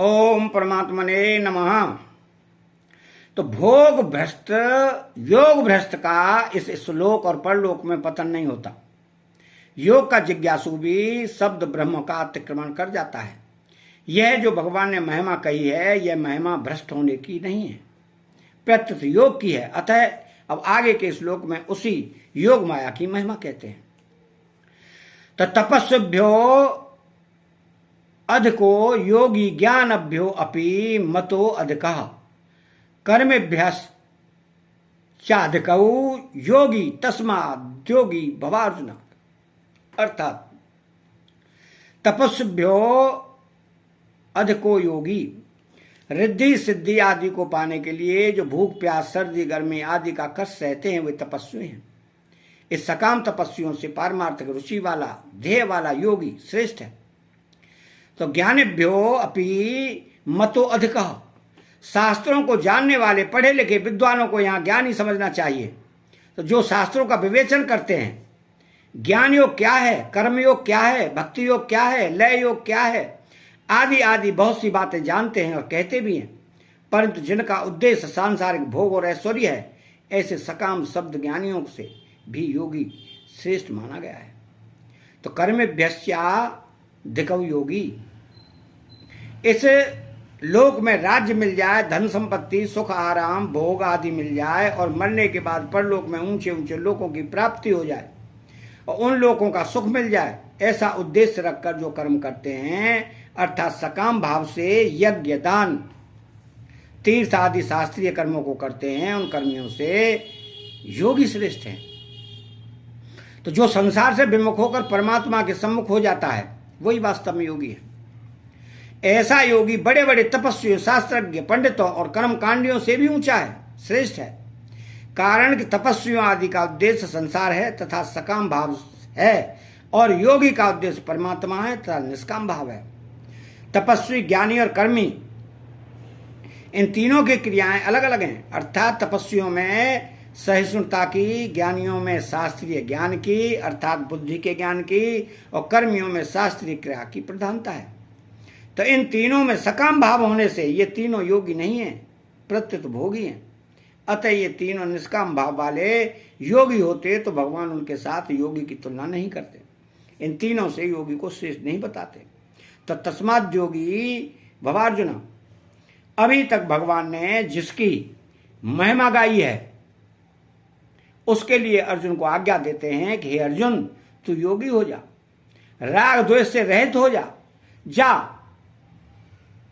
ओम परमात्मने नमः। तो भोग भ्रष्ट योग भ्रष्ट का इस श्लोक और परलोक में पतन नहीं होता। योग का जिज्ञासु भी शब्द ब्रह्म का अतिक्रमण कर जाता है। यह जो भगवान ने महिमा कही है, यह महिमा भ्रष्ट होने की नहीं है, प्रत्युत योग की है। अतः अब आगे के श्लोक में उसी योग माया की महिमा कहते हैं। तो तपस्विभ्यो अधिको योगी ज्ञानभ्यो अपि मतो अधिकः कर्मेभ्यश्चाधिकौ योगी तस्माद् योगी भवार्जुन। अर्थात तपस्विभ्यो अधिको योगी, रिद्धि सिद्धि आदि को पाने के लिए जो भूख प्यास सर्दी गर्मी आदि का कष्ट सहते हैं वे तपस्वी हैं। इस सकाम तपस्वियों से पारमार्थिक रुचि वाला ध्येय वाला योगी श्रेष्ठ है। तो ज्ञानेभ्यो अपि मतो अधिकः, शास्त्रों को जानने वाले पढ़े लिखे विद्वानों को यहाँ ज्ञानी समझना चाहिए। तो जो शास्त्रों का विवेचन करते हैं, ज्ञान योग क्या है, कर्म योग क्या है, भक्ति योग क्या है, लय योग क्या है, आदि आदि बहुत सी बातें जानते हैं और कहते भी हैं, परंतु जिनका उद्देश्य सांसारिक भोग और ऐश्वर्य है, ऐसे सकाम शब्द ज्ञानियों से भी योगी श्रेष्ठ माना गया है। तो कर्मेभ्यश्चाधिकौ योगी, इस लोक में राज्य मिल जाए, धन संपत्ति सुख आराम भोग आदि मिल जाए और मरने के बाद परलोक में ऊंचे ऊंचे लोकों की प्राप्ति हो जाए और उन लोगों का सुख मिल जाए, ऐसा उद्देश्य रखकर जो कर्म करते हैं, अर्थात सकाम भाव से यज्ञ दान तीर्थ आदि शास्त्रीय कर्मों को करते हैं, उन कर्मियों से योगी श्रेष्ठ हैं। तो जो संसार से विमुख होकर परमात्मा के सम्मुख हो जाता है, वही वास्तव में योगी है। ऐसा योगी बड़े बड़े तपस्वियों शास्त्रज्ञ पंडितों और कर्मकांडियों से भी ऊंचा है, श्रेष्ठ है। कारण कि तपस्वियों आदि का उद्देश्य संसार है तथा सकाम भाव है, और योगी का उद्देश्य परमात्मा है तथा निष्काम भाव है। तपस्वी ज्ञानी और कर्मी इन तीनों की क्रियाएं अलग अलग हैं। अर्थात तपस्वियों में सहिष्णुता की, ज्ञानियों में शास्त्रीय ज्ञान की अर्थात बुद्धि के ज्ञान की, और कर्मियों में शास्त्रीय क्रिया की प्रधानता है। तो इन तीनों में सकाम भाव होने से ये तीनों योगी नहीं हैं, प्रत्युत भोगी हैं। अतः ये तीनों निष्काम भाव वाले योगी होते तो भगवान उनके साथ योगी की तुलना नहीं करते, इन तीनों से योगी को श्रेष्ठ नहीं बताते। तो तस्माद् योगी भवार्जुन, अभी तक भगवान ने जिसकी महिमा गाई है उसके लिए अर्जुन को आज्ञा देते हैं कि हे अर्जुन, तू योगी हो जा, राग द्वेष से रहित हो जा,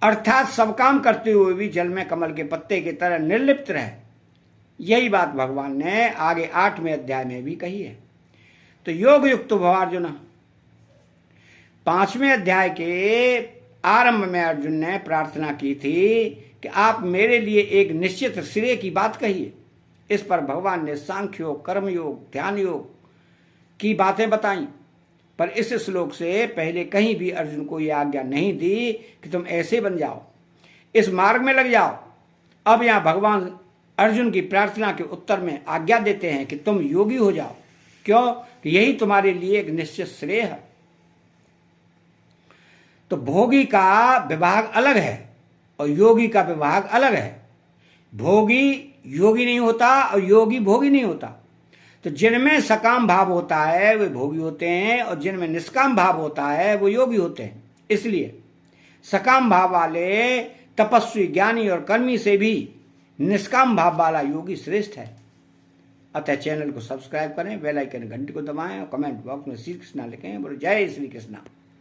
अर्थात सब काम करते हुए भी जल में कमल के पत्ते की तरह निर्लिप्त रहे। यही बात भगवान ने आगे 8वें अध्याय में भी कही है। तो योग युक्त भवार्जुन, 5वें अध्याय के आरंभ में अर्जुन ने प्रार्थना की थी कि आप मेरे लिए एक निश्चित श्रेय की बात कहिए। इस पर भगवान ने सांख्य योग, कर्म योग, ध्यान योग की बातें बताई, पर इस श्लोक से पहले कहीं भी अर्जुन को यह आज्ञा नहीं दी कि तुम ऐसे बन जाओ, इस मार्ग में लग जाओ। अब यहां भगवान अर्जुन की प्रार्थना के उत्तर में आज्ञा देते हैं कि तुम योगी हो जाओ। क्यों? कि यही तुम्हारे लिए एक निश्चित श्रेय है। तो भोगी का विभाग अलग है और योगी का विभाग अलग है। भोगी योगी नहीं होता और योगी भोगी नहीं होता। तो जिनमें सकाम भाव होता है वे भोगी होते हैं और जिनमें निष्काम भाव होता है वो योगी होते हैं। इसलिए सकाम भाव वाले तपस्वी ज्ञानी और कर्मी से भी निष्काम भाव वाला योगी श्रेष्ठ है। अतः चैनल को सब्सक्राइब करें, बेल आइकन घंटी को दबाएं और कमेंट बॉक्स में श्री कृष्णा लिखें। बोलो जय श्री कृष्णा।